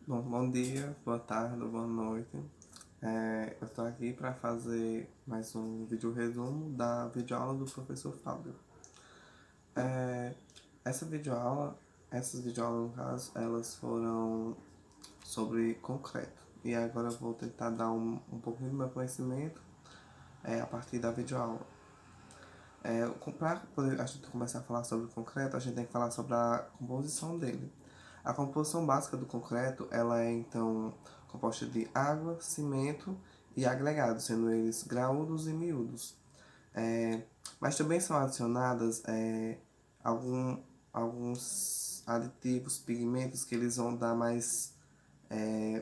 Bom dia, boa tarde, boa noite. Eu estou aqui para fazer mais um vídeo resumo da videoaula do professor Fábio. É, essa videoaula, essas videoaulas no caso, elas foram sobre concreto. E agora eu vou tentar dar um pouquinho do meu conhecimento a partir da videoaula. Para poder a gente começar a falar sobre o concreto, a gente tem que falar sobre a composição dele. A composição básica do concreto, ela é então composta de água, cimento e agregados, sendo eles graúdos e miúdos. É, mas também são adicionadas algum, alguns aditivos, pigmentos que eles vão dar mais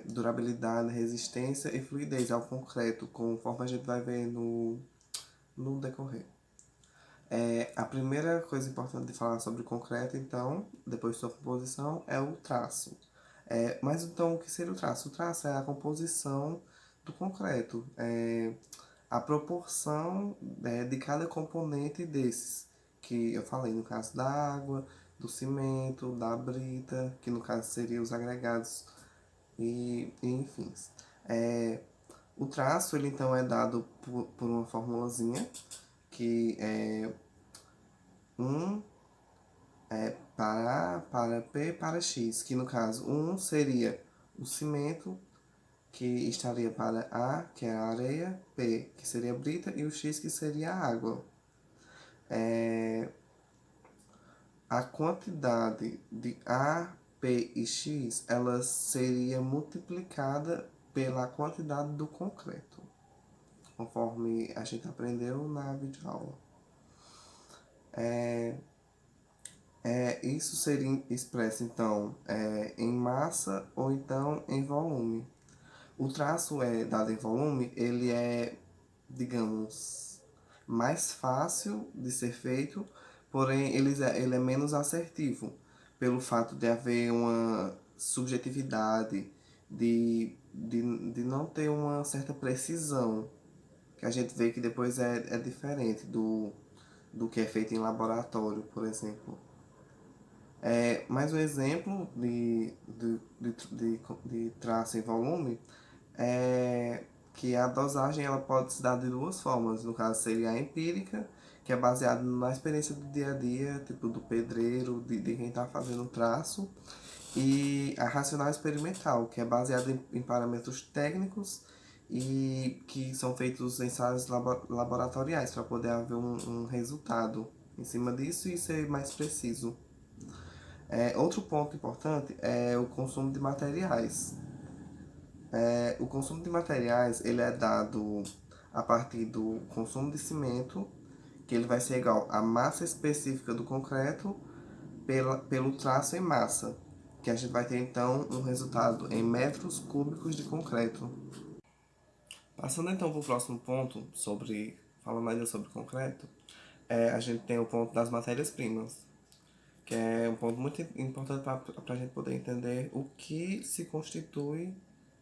durabilidade, resistência e fluidez ao concreto, conforme a gente vai ver no decorrer. A primeira coisa importante de falar sobre o concreto, então, depois de sua composição, é o traço. Mas então, o que seria o traço? O traço é a composição do concreto, a proporção de cada componente desses, que eu falei, no caso da água, do cimento, da brita, que no caso seriam os agregados, e enfim. É, o traço, ele então é dado por uma formulazinha, que é 1 para P para X, que no caso 1 seria o cimento, que estaria para A, que é a areia, P, que seria a brita, e o X, que seria a água. A quantidade de A, P e X, ela seria multiplicada pela quantidade do concreto, conforme a gente aprendeu na videoaula. Isso seria expresso, então, em massa ou então em volume. O traço dado em volume, ele é, digamos, mais fácil de ser feito, porém ele é menos assertivo, pelo fato de haver uma subjetividade, de não ter uma certa precisão, que a gente vê que depois é diferente do que é feito em laboratório, por exemplo. Mais um exemplo de traço em volume é que a dosagem ela pode se dar de duas formas. No caso, seria a empírica, que é baseada na experiência do dia a dia, tipo do pedreiro, de quem está fazendo o traço, e a racional experimental, que é baseada em parâmetros técnicos e que são feitos ensaios laboratoriais para poder haver um resultado em cima disso e ser mais preciso. Outro ponto importante é o consumo de materiais. O consumo de materiais ele é dado a partir do consumo de cimento, que ele vai ser igual à massa específica do concreto pelo traço em massa, que a gente vai ter então um resultado em metros cúbicos de concreto. Passando então para o próximo ponto, falando ainda sobre concreto, a gente tem o ponto das matérias-primas, que é um ponto muito importante para a gente poder entender o que se constitui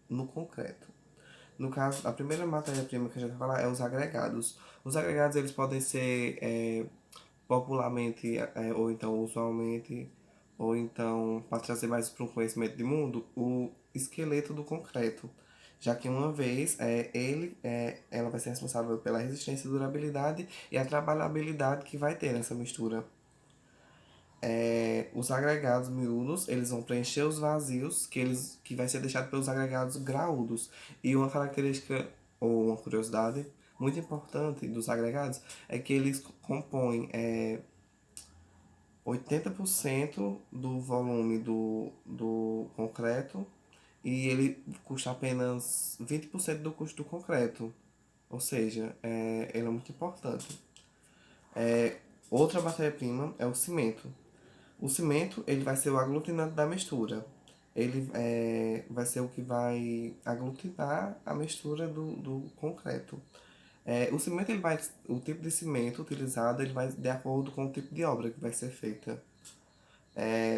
no concreto. No caso, a primeira matéria-prima que a gente vai falar é os agregados. Os agregados eles podem ser popularmente ou então usualmente ou então para trazer mais para um conhecimento de mundo o esqueleto do concreto, já que uma vez ela vai ser responsável pela resistência, durabilidade e a trabalhabilidade que vai ter nessa mistura. Os agregados miúdos, eles vão preencher os vazios que vai ser deixado pelos agregados graúdos. E uma característica ou uma curiosidade muito importante dos agregados é que eles compõem 80% do volume do concreto e ele custa apenas 20% do custo do concreto. Ou seja, ele é muito importante. Outra matéria-prima é o cimento. O cimento ele vai ser o aglutinante da mistura. Ele vai ser o que vai aglutinar a mistura do concreto. O cimento o tipo de cimento utilizado ele vai de acordo com o tipo de obra que vai ser feita.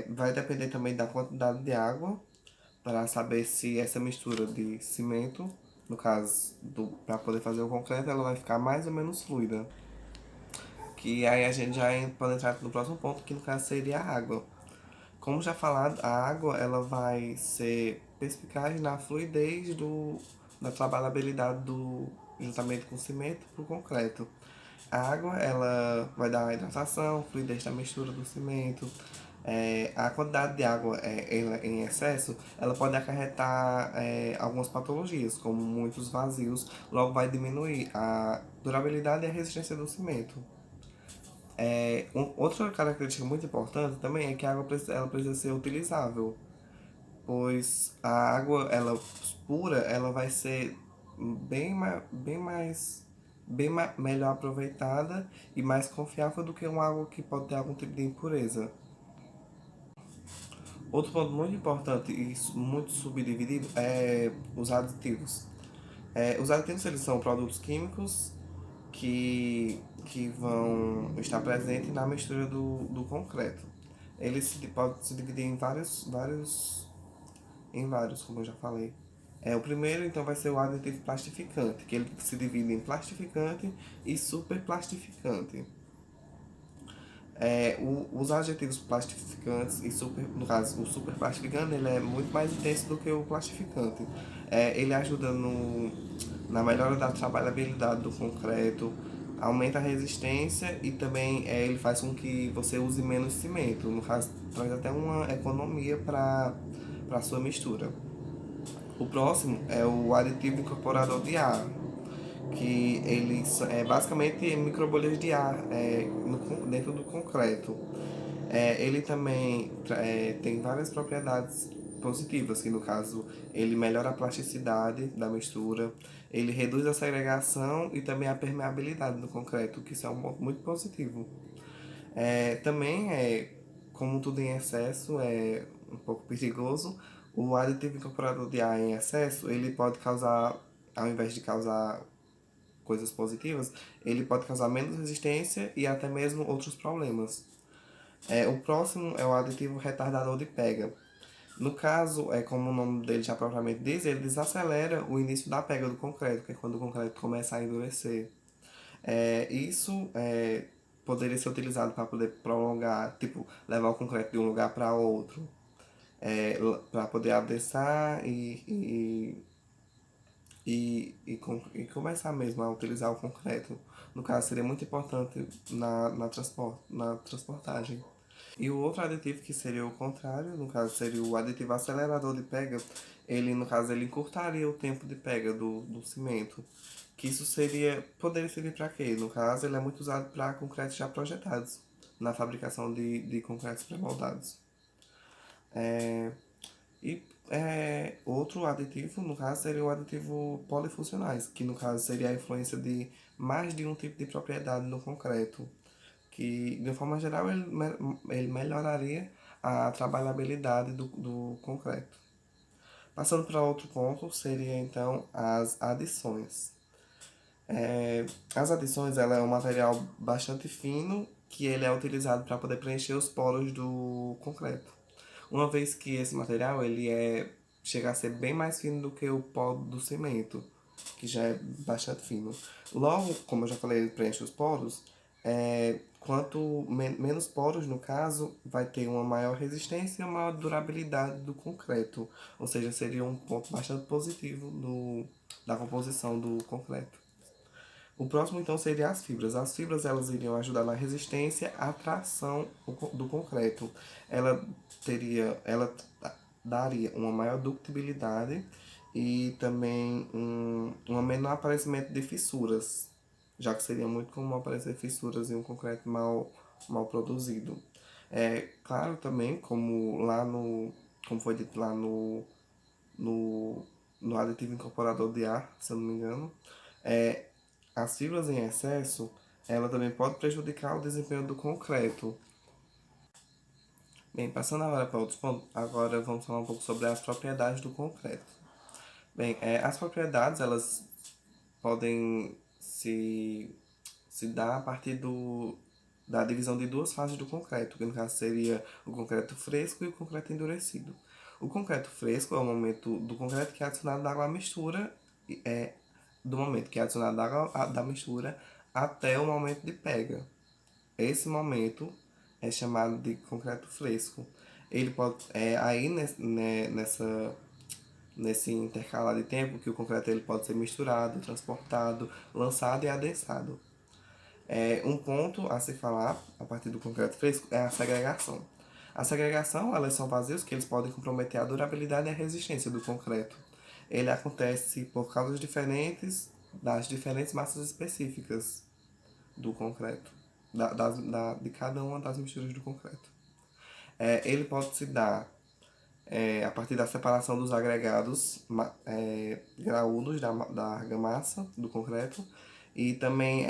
Vai depender também da quantidade de água para saber se essa mistura de cimento, no caso para poder fazer o concreto, ela vai ficar mais ou menos fluida. Que aí a gente já pode entrar no próximo ponto, que no caso seria a água. Como já falado, a água ela vai ser perspicaz na fluidez da trabalhabilidade juntamente com o cimento para o concreto. A água, ela vai dar a hidratação, fluidez da mistura do cimento. A quantidade de água em excesso, ela pode acarretar algumas patologias, como muitos vazios, logo vai diminuir a durabilidade e a resistência do cimento. Outra característica muito importante também é que a água ela precisa ser utilizável, pois a água ela pura ela vai ser melhor aproveitada e mais confiável do que uma água que pode ter algum tipo de impureza. Outro ponto muito importante e muito subdividido é os aditivos. Os aditivos eles são produtos químicos que vão estar presentes na mistura do concreto. Eles podem se dividir em vários, como eu já falei. O primeiro, então, vai ser o aditivo plastificante, que ele se divide em plastificante e superplastificante. Os adjetivos plastificantes e no caso, o superplastificante, ele é muito mais intenso do que o plastificante. Ele ajuda na melhora da trabalhabilidade do concreto, aumenta a resistência e também ele faz com que você use menos cimento. No caso, traz até uma economia para a sua mistura. O próximo é o aditivo incorporador de ar, que ele é basicamente microbolhas de ar dentro do concreto. Ele também tem várias propriedades positivas, que no caso ele melhora a plasticidade da mistura, ele reduz a segregação e também a permeabilidade do concreto, que isso é um ponto muito positivo. Também, como tudo em excesso é um pouco perigoso, o aditivo incorporador de ar em excesso, ele pode causar, ao invés de causar coisas positivas, ele pode causar menos resistência e até mesmo outros problemas. O próximo é o aditivo retardador de pega. No caso, como o nome dele já propriamente diz, ele desacelera o início da pega do concreto, que é quando o concreto começa a endurecer. Isso poderia ser utilizado para poder prolongar, tipo, levar o concreto de um lugar para outro, para poder adensar e começar mesmo a utilizar o concreto. No caso, seria muito importante na transportagem. E o outro aditivo que seria o contrário, no caso seria o aditivo acelerador de pega, ele no caso ele encurtaria o tempo de pega do cimento. Que isso poderia servir para quê? No caso ele é muito usado para concretos já projetados, na fabricação de concretos pré-moldados. É, Outro aditivo, no caso, seria o aditivo polifuncionais, que no caso seria a influência de mais de um tipo de propriedade no concreto, que de forma geral ele melhoraria a trabalhabilidade do concreto. Passando para outro ponto, seria então as adições. As adições ela é um material bastante fino que ele é utilizado para poder preencher os poros do concreto. Uma vez que esse material ele chega a ser bem mais fino do que o pó do cimento, que já é bastante fino. Logo, como eu já falei, ele preenche os poros. Menos poros, no caso, vai ter uma maior resistência e uma maior durabilidade do concreto. Ou seja, seria um ponto bastante positivo da composição do concreto. O próximo então seria as fibras. As fibras elas iriam ajudar na resistência à tração do concreto. Ela daria uma maior ductibilidade e também um menor aparecimento de fissuras, já que seria muito comum aparecer fissuras em um concreto mal produzido. Claro também, como foi dito lá no, no aditivo incorporador de ar, se eu não me engano, as fibras em excesso, ela também pode prejudicar o desempenho do concreto. Bem, passando agora para outros pontos, agora vamos falar um pouco sobre as propriedades do concreto. Bem, as propriedades, elas podem se dar a partir da divisão de duas fases do concreto, que no caso seria o concreto fresco e o concreto endurecido. O concreto fresco é o momento do concreto que é adicionado água à mistura, do momento que é adicionado água da mistura até o momento de pega. Esse momento é chamado de concreto fresco. Ele pode, nesse intercalar de tempo que o concreto ele pode ser misturado, transportado, lançado e adensado. Um ponto a se falar a partir do concreto fresco é a segregação. A segregação, elas são vazios que eles podem comprometer a durabilidade e a resistência do concreto. Ele acontece por causas diferentes das diferentes massas específicas do concreto, de cada uma das misturas do concreto. Ele pode se dar a partir da separação dos agregados graúdos da argamassa do concreto e também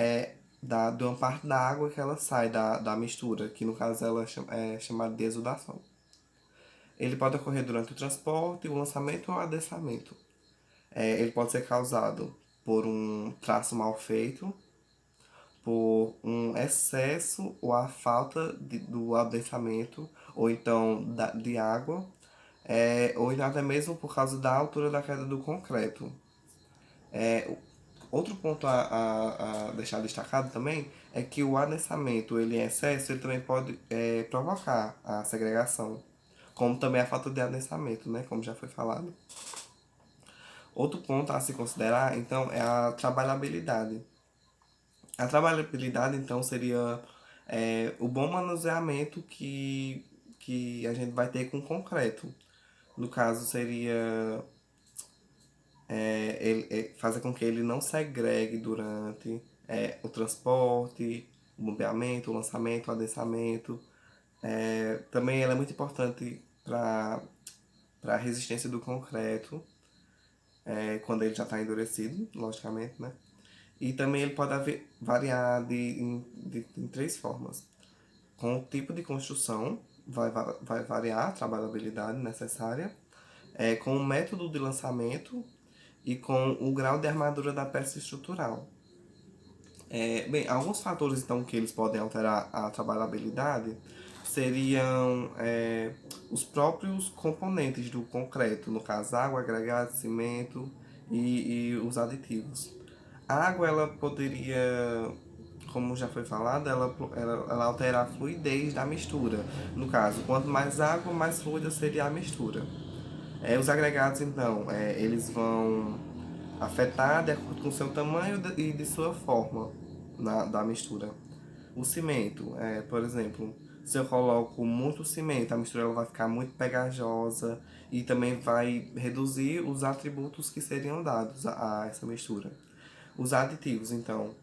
de uma parte da água que ela sai da mistura, que no caso ela é chamada de exudação. Ele pode ocorrer durante o transporte, o lançamento ou o adensamento. Ele pode ser causado por um traço mal feito, por um excesso ou a falta do adensamento, ou então de água, ou então até mesmo por causa da altura da queda do concreto. Outro ponto a deixar destacado também é que o adensamento ele em excesso ele também pode provocar a segregação, como também a falta de adensamento, né, como já foi falado. Outro ponto a se considerar, então, é a trabalhabilidade. A trabalhabilidade, então, seria o bom manuseamento que a gente vai ter com o concreto. No caso, seria fazer com que ele não segregue durante o transporte, o bombeamento, o lançamento, o adensamento. Também ela é muito importante para a resistência do concreto, quando ele já está endurecido, logicamente, né? E também ele pode variar em três formas. Com o tipo de construção, vai variar a trabalhabilidade necessária, com o método de lançamento e com o grau de armadura da peça estrutural. Bem, alguns fatores então que eles podem alterar a trabalhabilidade seriam os próprios componentes do concreto, no caso água, agregado, cimento e os aditivos. A água ela poderia, como já foi falado, ela altera a fluidez da mistura. No caso, quanto mais água, mais fluida seria a mistura. Os agregados, então, eles vão afetar de acordo com o seu tamanho e de sua forma da mistura. O cimento, por exemplo, se eu coloco muito cimento, a mistura ela vai ficar muito pegajosa e também vai reduzir os atributos que seriam dados a essa mistura. Os aditivos, então,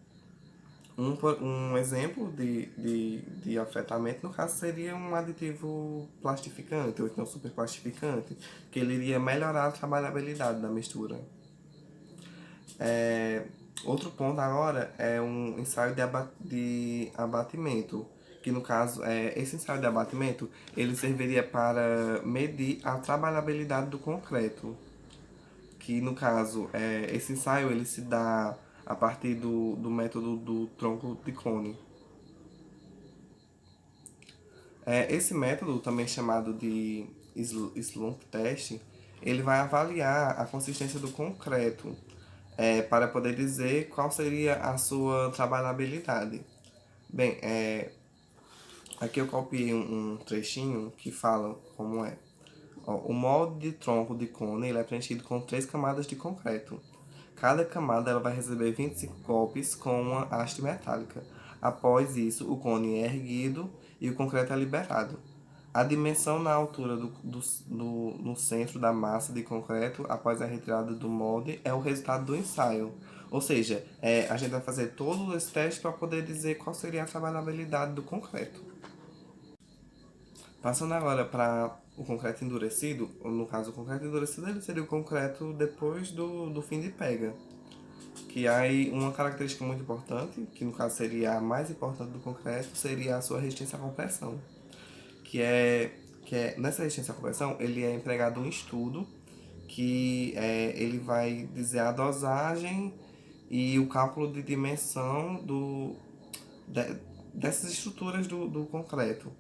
um exemplo de afetamento, no caso, seria um aditivo plastificante ou então superplastificante, que ele iria melhorar a trabalhabilidade da mistura. Outro ponto agora é um ensaio de abatimento, que no caso, esse ensaio de abatimento, ele serviria para medir a trabalhabilidade do concreto, que no caso, esse ensaio ele se dá a partir do método do tronco de cone. Esse método, também chamado de slump test, ele vai avaliar a consistência do concreto para poder dizer qual seria a sua trabalhabilidade. Bem, aqui eu copiei um trechinho que fala como é. Ó, o molde de tronco de cone ele é preenchido com 3 camadas de concreto. Cada camada ela vai receber 25 golpes com uma haste metálica. Após isso, o cone é erguido e o concreto é liberado. A dimensão na altura no centro da massa de concreto após a retirada do molde é o resultado do ensaio. Ou seja, a gente vai fazer todos os testes para poder dizer qual seria a trabalhabilidade do concreto. Passando agora para o concreto endurecido, no caso o concreto endurecido ele seria o concreto depois do fim de pega. Que aí uma característica muito importante, que no caso seria a mais importante do concreto, seria a sua resistência à compressão. Que é nessa resistência à compressão, ele é empregado um estudo que ele vai dizer a dosagem e o cálculo de dimensão de, dessas estruturas do concreto.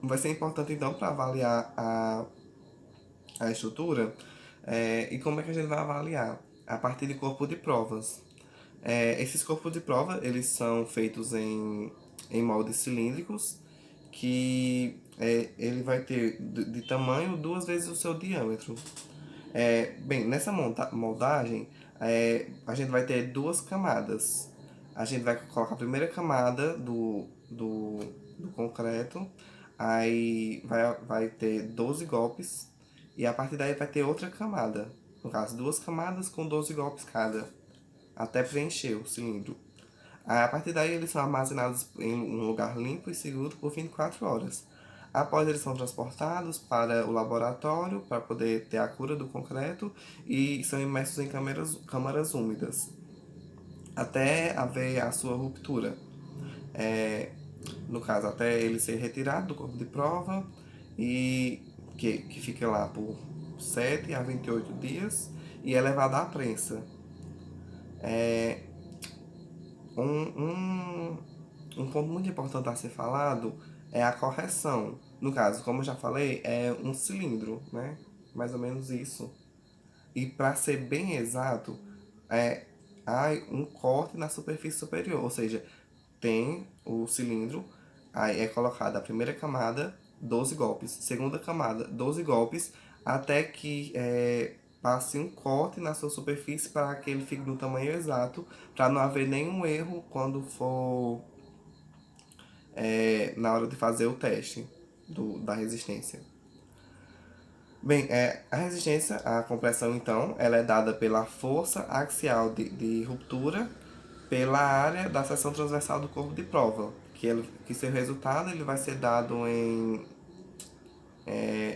Vai ser importante então para avaliar a estrutura. E como é que a gente vai avaliar? A partir de corpo de provas. Esses corpos de prova eles são feitos em moldes cilíndricos que ele vai ter de tamanho 2 vezes o seu diâmetro. Bem, nessa moldagem, a gente vai ter duas camadas. A gente vai colocar a primeira camada do concreto, aí vai ter 12 golpes, e a partir daí vai ter outra camada. No caso, duas camadas com 12 golpes cada, até preencher o cilindro. Aí, a partir daí, eles são armazenados em um lugar limpo e seguro por 24 horas. Após, eles são transportados para o laboratório para poder ter a cura do concreto e são imersos em câmaras úmidas até haver a sua ruptura. É, no caso, até ele ser retirado do corpo de prova e que fica lá por 7 a 28 dias e é levado à prensa. É, um, um, um ponto muito importante a ser falado é a correção. No caso, como eu já falei, é um cilindro, né? Mais ou menos isso. E para ser bem exato, é, há um corte na superfície superior, ou seja, tem o cilindro, aí é colocada a primeira camada, 12 golpes, segunda camada, 12 golpes, até que passe um corte na sua superfície para que ele fique no tamanho exato, para não haver nenhum erro quando for na hora de fazer o teste da resistência. Bem, a resistência à compressão, então, ela é dada pela força axial de ruptura pela área da seção transversal do corpo de prova, que seu resultado ele vai ser dado em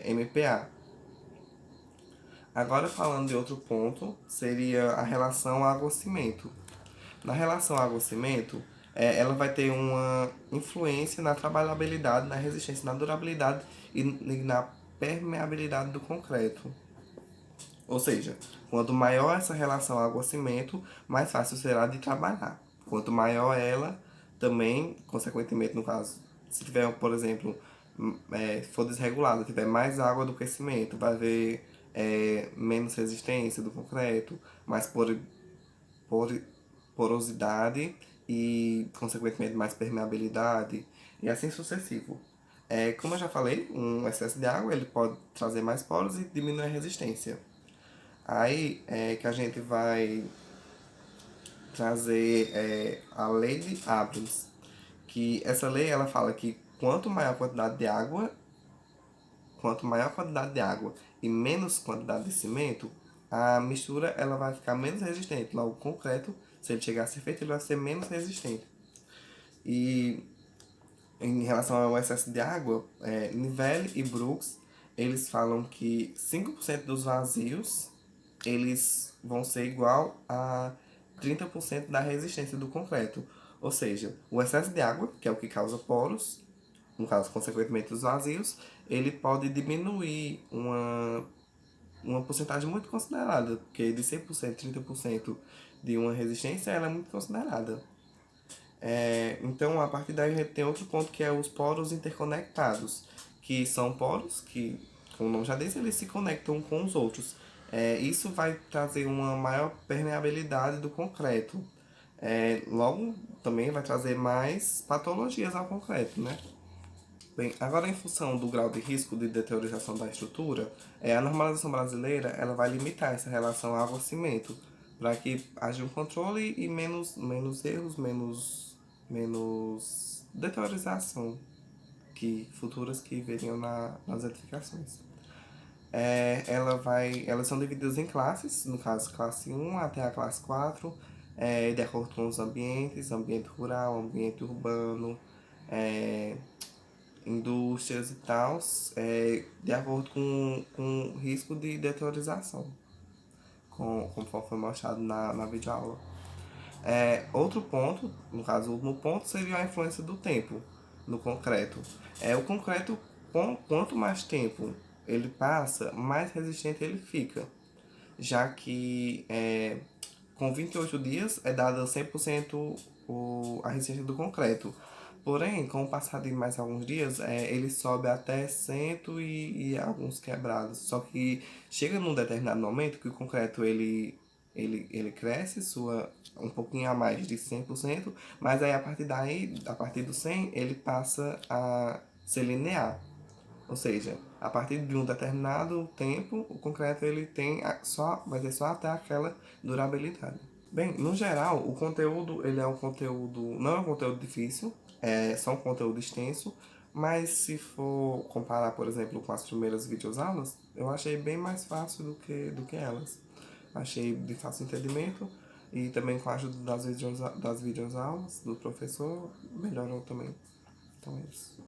MPa. Agora, falando de outro ponto, seria a relação água-cimento. Na relação água-cimento, ela vai ter uma influência na trabalhabilidade, na resistência, na durabilidade e na permeabilidade do concreto. Ou seja, quanto maior essa relação água-cimento, mais fácil será de trabalhar. Quanto maior ela, também, consequentemente, no caso, se tiver, por exemplo, for desregulado, tiver mais água do que cimento, vai haver menos resistência do concreto, mais por, porosidade e, consequentemente, mais permeabilidade e assim sucessivo. Como eu já falei, um excesso de água ele pode trazer mais poros e diminuir a resistência. Aí é que a gente vai trazer a lei de Abrams, que essa lei ela fala que quanto maior a quantidade de água e menos quantidade de cimento, a mistura ela vai ficar menos resistente. Logo, o concreto, se ele chegar a ser feito, ele vai ser menos resistente. E em relação ao excesso de água, Nivelle e Brooks, eles falam que 5% dos vazios eles vão ser igual a 30% da resistência do concreto. Ou seja, o excesso de água, que é o que causa poros, no caso, consequentemente, os vazios, ele pode diminuir uma porcentagem muito considerada, porque de 100%, 30% de uma resistência, ela é muito considerada. Então, a partir daí, a gente tem outro ponto que é os poros interconectados, que são poros que, como o nome já diz, eles se conectam com os outros. Isso vai trazer uma maior permeabilidade do concreto. Logo, também vai trazer mais patologias ao concreto, né? Bem, agora em função do grau de risco de deteriorização da estrutura, a normalização brasileira ela vai limitar essa relação água-cimento para que haja um controle e menos erros, menos deteriorização futuras que veriam nas edificações. Elas são divididas em classes, no caso classe 1 até a classe 4, de acordo com os ambientes, ambiente rural, ambiente urbano, indústrias e tal, de acordo com o risco de deteriorização, conforme foi mostrado na videoaula. Outro ponto, no caso, o último ponto, seria a influência do tempo no concreto. O concreto, quanto mais tempo ele passa, mais resistente ele fica, já que com 28 dias é dada 100% a resistência do concreto. Porém, com o passar de mais alguns dias, ele sobe até 100 e alguns quebrados. Só que chega num determinado momento que o concreto ele cresce um pouquinho a mais de 100%, mas aí a partir do 100, ele passa a ser linear. Ou seja, A partir de um determinado tempo, o concreto ele tem vai ter só até aquela durabilidade. Bem, no geral, o conteúdo ele é um conteúdo, não é um conteúdo difícil, é só um conteúdo extenso, mas se for comparar, por exemplo, com as primeiras videoaulas, eu achei bem mais fácil do que elas. Achei de fácil entendimento e também com a ajuda das videoaulas do professor, melhorou também. Então é isso.